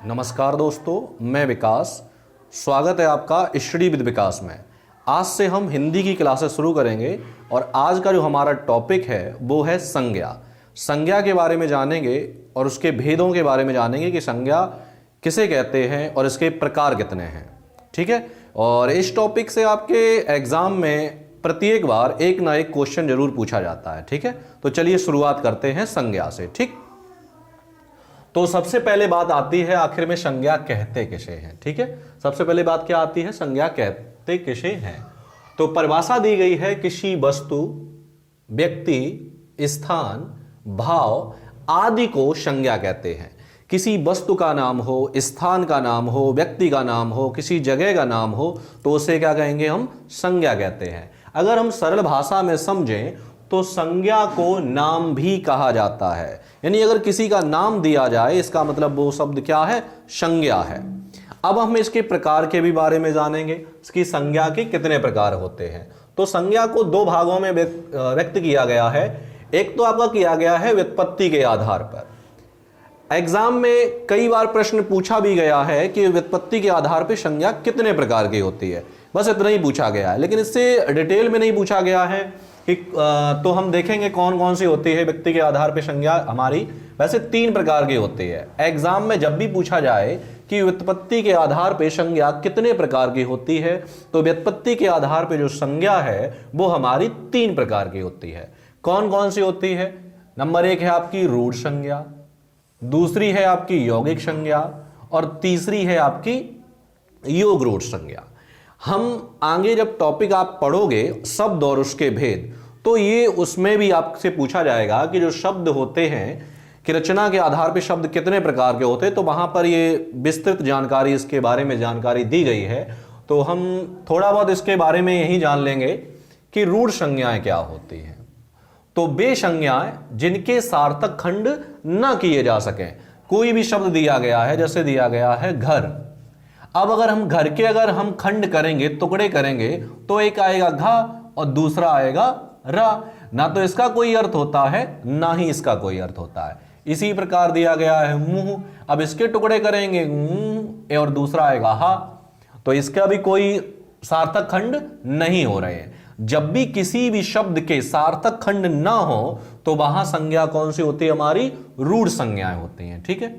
नमस्कार दोस्तों, मैं विकास। स्वागत है आपका स्टडी विद विकास में। आज से हम हिंदी की क्लासेस शुरू करेंगे और आज का जो हमारा टॉपिक है वो है संज्ञा। संज्ञा के बारे में जानेंगे और उसके भेदों के बारे में जानेंगे कि संज्ञा किसे कहते हैं और इसके प्रकार कितने हैं। ठीक है, और इस टॉपिक से आपके एग्जाम में प्रत्येक बार एक ना एक क्वेश्चन जरूर पूछा जाता है। ठीक है, तो चलिए शुरुआत करते हैं संज्ञा से। ठीक, तो सबसे पहले बात आती है आखिर में संज्ञा कहते किसे हैं। ठीक है, सबसे पहले बात क्या आती है, संज्ञा कहते किसे हैं। तो परिभाषा दी गई है, किसी वस्तु, व्यक्ति, स्थान, भाव आदि को संज्ञा कहते हैं। किसी वस्तु का नाम हो, स्थान का नाम हो, व्यक्ति का नाम हो, किसी जगह का नाम हो तो उसे क्या कहेंगे, हम संज्ञा कहते हैं। अगर हम सरल भाषा में समझें तो संज्ञा को नाम भी कहा जाता है। यानी अगर किसी का नाम दिया जाए इसका मतलब वो शब्द क्या है, संज्ञा है। अब हम इसके प्रकार के भी बारे में जानेंगे, इसकी संज्ञा के कितने प्रकार होते हैं। तो संज्ञा को दो भागों में व्यक्त किया गया है। एक तो आपका किया गया है व्युत्पत्ति के आधार पर। एग्जाम में कई बार प्रश्न पूछा भी गया है कि व्युत्पत्ति के आधार पर संज्ञा कितने प्रकार की होती है, बस इतना ही पूछा गया है, लेकिन इससे डिटेल में नहीं पूछा गया है कि तो हम देखेंगे कौन कौन सी होती है व्यक्ति के आधार पर संज्ञा हमारी। वैसे 3 प्रकार की होती है। एग्जाम में जब भी पूछा जाए कि व्युत्पत्ति के आधार पर संज्ञा कितने प्रकार की होती है, तो व्युत्पत्ति के आधार पर जो संज्ञा है वो हमारी 3 प्रकार की होती है। कौन कौन सी होती है? नंबर 1 है आपकी रूढ़ संज्ञा, दूसरी है आपकी यौगिक संज्ञा और तीसरी है आपकी योग रूढ़ संज्ञा। हम आगे जब टॉपिक आप पढ़ोगे शब्द और उसके भेद, तो ये उसमें भी आपसे पूछा जाएगा कि जो शब्द होते हैं कि रचना के आधार पर शब्द कितने प्रकार के होते हैं, तो वहां पर ये विस्तृत जानकारी इसके बारे में जानकारी दी गई है। तो हम थोड़ा बहुत इसके बारे में यही जान लेंगे कि रूढ़ संज्ञाएं क्या होती हैं। तो वे संज्ञाएं जिनके सार्थक खंड न किए जा सकें। कोई भी शब्द दिया गया है, जैसे दिया गया है घर। अब अगर हम घर के हम खंड करेंगे, टुकड़े करेंगे, तो एक आएगा घा और दूसरा आएगा रा। ना तो इसका कोई अर्थ होता है ना ही इसका कोई अर्थ होता है। इसी प्रकार दिया गया है मुंह। अब इसके टुकड़े करेंगे मुंह और दूसरा आएगा हा, तो इसका भी कोई सार्थक खंड नहीं हो रहे हैं। जब भी किसी भी शब्द के सार्थक खंड ना हो तो वहां संज्ञा कौन सी होती है, हमारी रूढ़ संज्ञाएं होती हैं। ठीक है,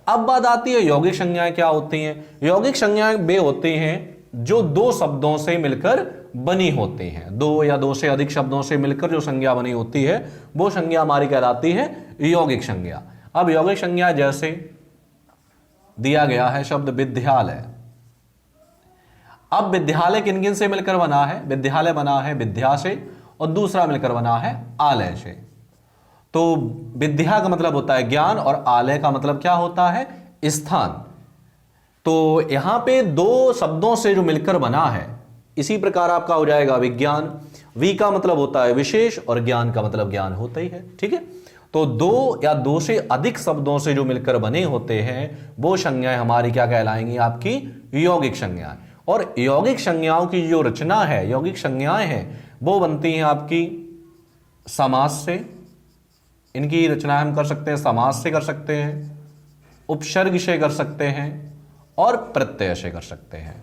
अब बात आती है यौगिक संज्ञाएं क्या होती हैं। यौगिक संज्ञाएं वे होती हैं जो 2 शब्दों से मिलकर बनी होती हैं। 2 या 2 से अधिक शब्दों से मिलकर जो संज्ञा बनी होती है वो संज्ञा हमारी कहलाती है यौगिक संज्ञा। अब यौगिक संज्ञा जैसे दिया गया है शब्द विद्यालय। अब विद्यालय किन किन से मिलकर बना है? विद्यालय बना है विद्या से और दूसरा मिलकर बना है आलय से। तो विद्या का मतलब होता है ज्ञान और आलय का मतलब क्या होता है, स्थान। तो यहां पे 2 शब्दों से जो मिलकर बना है, इसी प्रकार आपका हो जाएगा विज्ञान। वी का मतलब होता है विशेष और ज्ञान का मतलब ज्ञान होता ही है। ठीक है, तो 2 या 2 से अधिक शब्दों से जो मिलकर बने होते हैं वो संज्ञाएं हमारी क्या कहलाएंगी, आपकी यौगिक संज्ञाएं। और यौगिक संज्ञाओं की जो रचना है, यौगिक संज्ञाएं हैं, वो बनती हैं आपकी समास से। इनकी रचना हम कर सकते हैं समास से कर सकते हैं, उपसर्ग से कर सकते हैं और प्रत्यय से कर सकते हैं।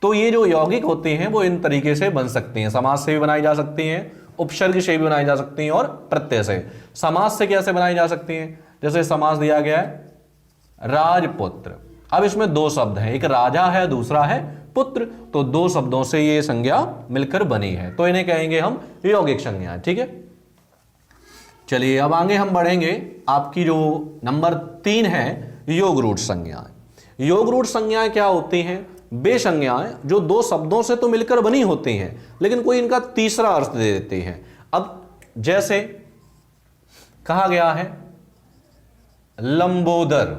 तो ये जो यौगिक होती हैं वो इन तरीके से बन सकती हैं। समास से भी बनाई जा सकती हैं, उपसर्ग से भी बनाई जा सकती हैं और प्रत्यय से। समास से कैसे बनाई जा सकती हैं? जैसे समास दिया गया है राजपुत्र। अब इसमें 2 शब्द हैं, एक राजा है दूसरा है पुत्र, तो 2 शब्दों से ये संज्ञा मिलकर बनी है, तो इन्हें कहेंगे हम यौगिक संज्ञा। ठीक है, चलिए अब आगे हम बढ़ेंगे। आपकी जो नंबर 3 है योग रूढ़ संज्ञाएं। योग रूढ़ संज्ञाएं क्या होती हैं? वे संज्ञाएं जो 2 शब्दों से तो मिलकर बनी होती हैं लेकिन कोई इनका तीसरा अर्थ दे देती हैं। अब जैसे कहा गया है लंबोदर।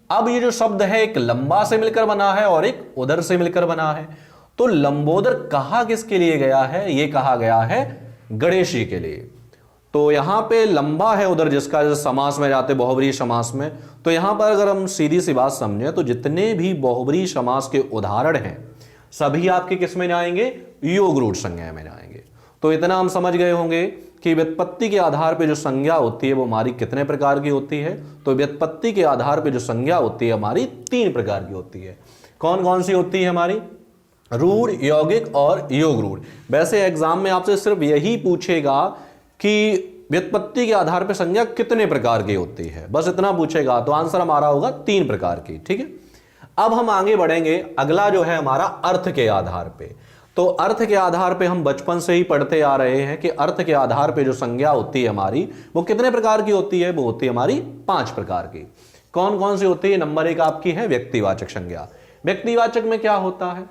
अब ये जो शब्द है एक लंबा से मिलकर बना है और एक उदर से मिलकर बना है। तो लंबोदर कहा किसके लिए गया है? ये कहा गया है गणेशी के लिए। तो यहां पे लंबा है उधर, जिसका जैसे समास में जाते बहुब्रीहि समास में, तो यहां पर अगर हम सीधी सी बात समझें तो जितने भी बहुब्रीहि समास के उदाहरण हैं सभी आपके किस में जाएंगे? योग रूढ़ संज्ञा में जाएंगे। तो इतना हम समझ गए होंगे कि व्युत्पत्ति के आधार पे जो संज्ञा होती है वो हमारी कितने प्रकार की होती है, तो व्युत्पत्ति के आधार पे जो संज्ञा होती है हमारी 3 प्रकार की होती है। कौन कौन सी होती है हमारी? रूढ़, यौगिक और योग रूढ़। वैसे एग्जाम में आपसे सिर्फ यही पूछेगा कि व्युत्पत्ति के आधार पर संज्ञा कितने प्रकार की होती है, बस इतना पूछेगा, तो आंसर हमारा होगा 3 प्रकार की। ठीक है, अब हम आगे बढ़ेंगे। अगला जो है हमारा अर्थ के आधार पे। तो अर्थ के आधार पे हम बचपन से ही पढ़ते आ रहे हैं कि अर्थ के आधार पे जो संज्ञा होती है हमारी वो कितने प्रकार की होती है? वो होती है हमारी 5 प्रकार की। कौन कौन सी होती है? नंबर 1 आपकी है व्यक्तिवाचक संज्ञा। व्यक्तिवाचक में क्या होता है?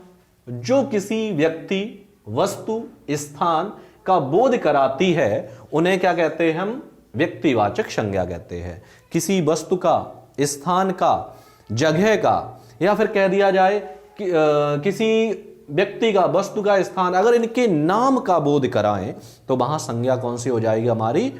जो किसी व्यक्ति, वस्तु, स्थान का बोध कराती है उन्हें क्या कहते हैं हम? व्यक्तिवाचक संज्ञा कहते हैं। किसी वस्तु का, स्थान का, जगह का, या फिर कह दिया जाए कि किसी व्यक्ति का, वस्तु का, स्थान, अगर इनके नाम का बोध कराएं तो वहां संज्ञा कौन सी हो जाएगी हमारी?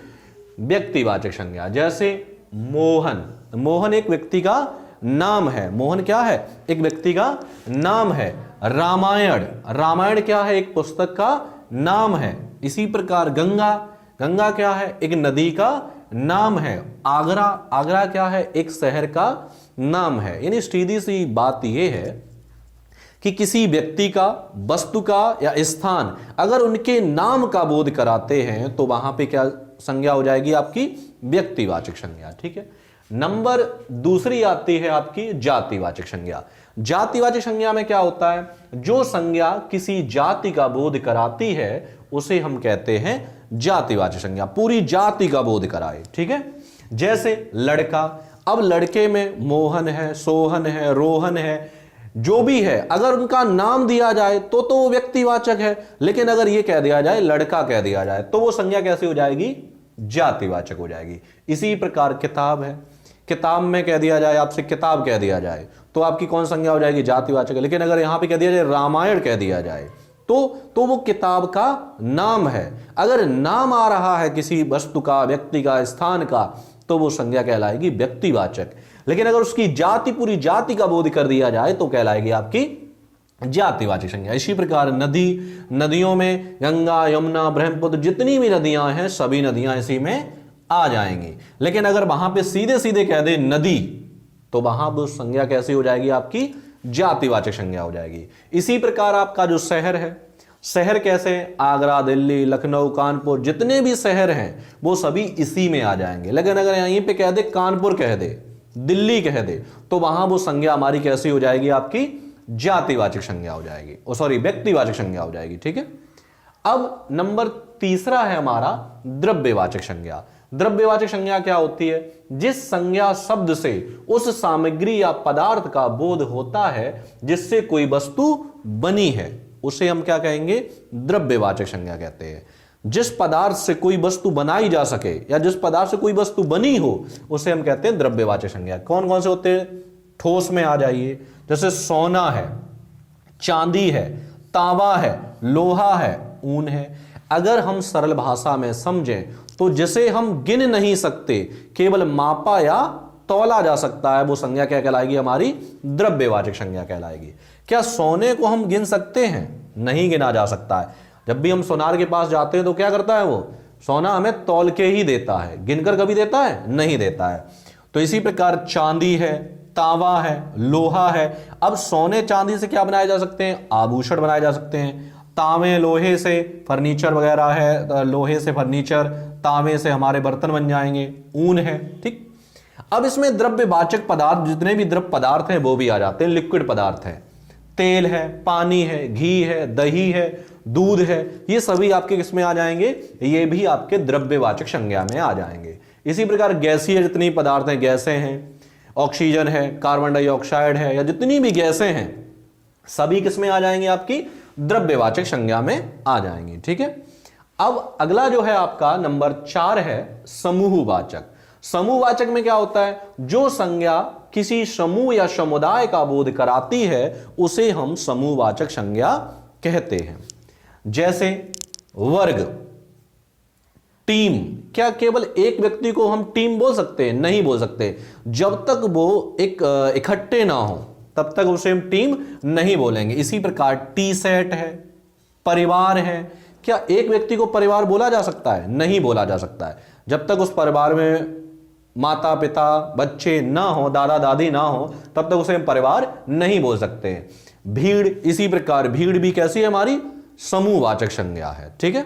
व्यक्तिवाचक संज्ञा। जैसे मोहन, मोहन एक व्यक्ति का नाम है। मोहन क्या है? एक व्यक्ति का नाम है। रामायण, रामायण क्या है? एक पुस्तक का नाम है। इसी प्रकार गंगा, गंगा क्या है? एक नदी का नाम है। आगरा, आगरा क्या है? एक शहर का नाम है। यानी सीधी सी बात यह है कि किसी व्यक्ति का, वस्तु का या स्थान अगर उनके नाम का बोध कराते हैं तो वहां पे क्या संज्ञा हो जाएगी आपकी? व्यक्तिवाचक संज्ञा। ठीक है, नंबर दूसरी आती है आपकी जातिवाचक संज्ञा। जातिवाचक संज्ञा में क्या होता है? जो संज्ञा किसी जाति का बोध कराती है उसे हम कहते हैं जातिवाचक संज्ञा। पूरी जाति का बोध कराए। ठीक है, जैसे लड़का, अब लड़के में मोहन है, सोहन है, रोहन है, जो भी है, अगर उनका नाम दिया जाए तो वो व्यक्तिवाचक है, लेकिन अगर ये कह दिया जाए, लड़का कह दिया जाए, तो वो संज्ञा कैसे हो जाएगी? जातिवाचक हो जाएगी। इसी प्रकार किताब है, किताब में कह दिया जाए आपसे, किताब कह दिया जाए तो आपकी कौन संज्ञा हो जाएगी? जातिवाचक। लेकिन अगर यहां पे कह दिया जाए रामायण कह दिया जाए तो वो किताब का नाम है। अगर नाम आ रहा है किसी वस्तु का, व्यक्ति का, स्थान का, तो वो संज्ञा कहलाएगी व्यक्तिवाचक। लेकिन अगर उसकी जाति, पूरी जाति का बोध कर दिया जाए तो कहलाएगी आपकी जातिवाचक संज्ञा। इसी प्रकार नदी, नदियों में गंगा, यमुना, ब्रह्मपुत्र, जितनी भी नदियां हैं सभी नदियां इसी में आ जाएंगी। लेकिन अगर वहां पे सीधे सीधे कह दे नदी तो वहां वो संज्ञा कैसी हो जाएगी? आपकी जातिवाचक संज्ञा हो जाएगी। इसी प्रकार आपका जो शहर है, शहर कैसे? आगरा, दिल्ली, लखनऊ, कानपुर, जितने भी शहर हैं वो सभी इसी में आ जाएंगे। लेकिन अगर यहीं पे कह दे कानपुर कह दे, दिल्ली कह दे, तो वहां वो संज्ञा हमारी कैसी हो जाएगी? आपकी जातिवाचक संज्ञा हो जाएगी, सॉरी व्यक्तिवाचक संज्ञा हो जाएगी। ठीक है, अब नंबर तीसरा है हमारा द्रव्यवाचक संज्ञा। द्रव्यवाचक संज्ञा क्या होती है? जिस संज्ञा शब्द से उस सामग्री या पदार्थ का बोध होता है जिससे कोई वस्तु बनी है उसे हम क्या कहेंगे? द्रव्यवाचक संज्ञा कहते हैं। जिस पदार्थ से कोई वस्तु बनाई जा सके या जिस पदार्थ से कोई वस्तु बनी हो उसे हम कहते हैं द्रव्यवाचक संज्ञा। कौन कौन से होते हैं? ठोस में आ जाइए, जैसे सोना है, चांदी है, तांबा है, लोहा है, ऊन है। अगर हम सरल भाषा में समझें तो जिसे हम गिन नहीं सकते, केवल मापा या तौला जा सकता है, वो संज्ञा क्या कहलाएगी? हमारी द्रव्यवाचक संज्ञा कहलाएगी। क्या सोने को हम गिन सकते हैं? नहीं गिना जा सकता है। जब भी हम सोनार के पास जाते हैं तो क्या करता है वो? सोना हमें तौल के ही देता है, गिनकर कभी देता है? नहीं देता है। तो इसी प्रकार चांदी है, तांबा है, लोहा है। अब सोने चांदी से क्या बनाए जा सकते हैं? आभूषण बनाए जा सकते हैं। तांबे लोहे से फर्नीचर वगैरह है, लोहे से फर्नीचर, तांबे से हमारे बर्तन बन जाएंगे, ऊन है। ठीक, अब इसमें द्रव्यवाचक पदार्थ, जितने भी द्रव्य पदार्थ हैं वो भी आ जाते हैं। लिक्विड पदार्थ है, तेल है, पानी है, घी है, दही है, दूध है, ये सभी आपके किसमें आ जाएंगे? ये भी आपके द्रव्यवाचक संज्ञा में आ जाएंगे। इसी प्रकार गैसीय जितनी पदार्थ हैं, गैसें हैं, ऑक्सीजन है, कार्बन डाइऑक्साइड है, या जितनी भी गैसें हैं सभी किसमें आ जाएंगे? आपकी द्रव्यवाचक संज्ञा में आ जाएंगी। ठीक है, अब अगला जो है आपका नंबर 4 है समूहवाचक। समूहवाचक में क्या होता है? जो संज्ञा किसी समूह या समुदाय का बोध कराती है उसे हम समूहवाचक संज्ञा कहते हैं। जैसे वर्ग, टीम। क्या केवल एक व्यक्ति को हम टीम बोल सकते हैं? नहीं बोल सकते। जब तक वो एक इकट्ठे ना हो तब तक उसे हम टीम नहीं बोलेंगे। इसी प्रकार टी सेट है, परिवार है, क्या एक व्यक्ति को परिवार बोला जा सकता है? नहीं बोला जा सकता है। जब तक उस परिवार में माता पिता बच्चे ना हो, दादा दादी ना हो, तब तक उसे हम परिवार नहीं बोल सकते हैं। भीड़, इसी प्रकार भीड़ भी कैसी है? हमारी समूहवाचक संज्ञा है। ठीक है,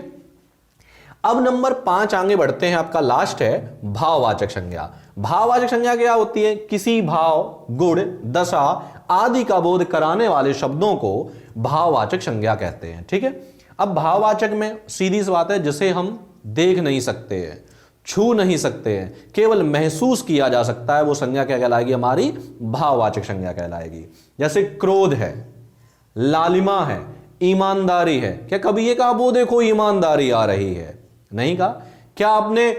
अब नंबर 5 आगे बढ़ते हैं, आपका लास्ट है भाववाचक संज्ञा। भाववाचक संज्ञा क्या होती है? किसी भाव, गुण, दशा आदि का बोध कराने वाले शब्दों को भाववाचक संज्ञा कहते हैं। ठीक है, अब भाववाचक में सीधी सी बात है, जिसे हम देख नहीं सकते हैं, छू नहीं सकते हैं, केवल महसूस किया जा सकता है, वो संज्ञा क्या कहलाएगी? हमारी भाववाचक संज्ञा कहलाएगी। जैसे क्रोध है, लालिमा है, ईमानदारी है। क्या कभी ये कहा वो देखो ईमानदारी आ रही है? नहीं कहा। क्या आपने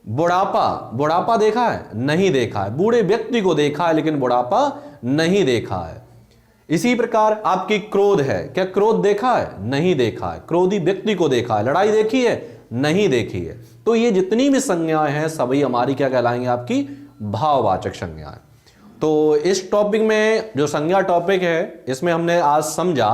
बुढ़ापा देखा है? नहीं देखा है। बूढ़े व्यक्ति को देखा है लेकिन बुढ़ापा नहीं देखा है। इसी प्रकार आपकी क्रोध है, क्या क्रोध देखा है? नहीं देखा है। क्रोधी व्यक्ति को देखा है। लड़ाई देखी है? नहीं देखी है। तो ये जितनी भी संज्ञाएं हैं सभी हमारी क्या कहलाएंगी? आपकी भाववाचक संज्ञाएं। तो इस टॉपिक में जो संज्ञा टॉपिक है, इसमें हमने आज समझा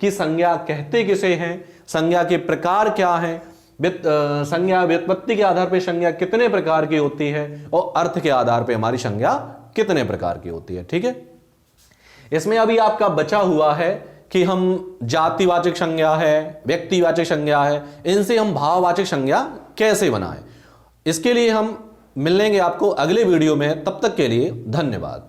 कि संज्ञा कहते किसे हैं, संज्ञा के प्रकार क्या हैं, संज्ञा व्युत्पत्ति के आधार पर संज्ञा कितने प्रकार की होती है और अर्थ के आधार पर हमारी संज्ञा कितने प्रकार की होती है। ठीक है, इसमें अभी आपका बचा हुआ है कि हम जातिवाचक संज्ञा है, व्यक्तिवाचक संज्ञा है, इनसे हम भाववाचक संज्ञा कैसे बनाएं। इसके लिए हम मिलेंगे आपको अगले वीडियो में। तब तक के लिए धन्यवाद।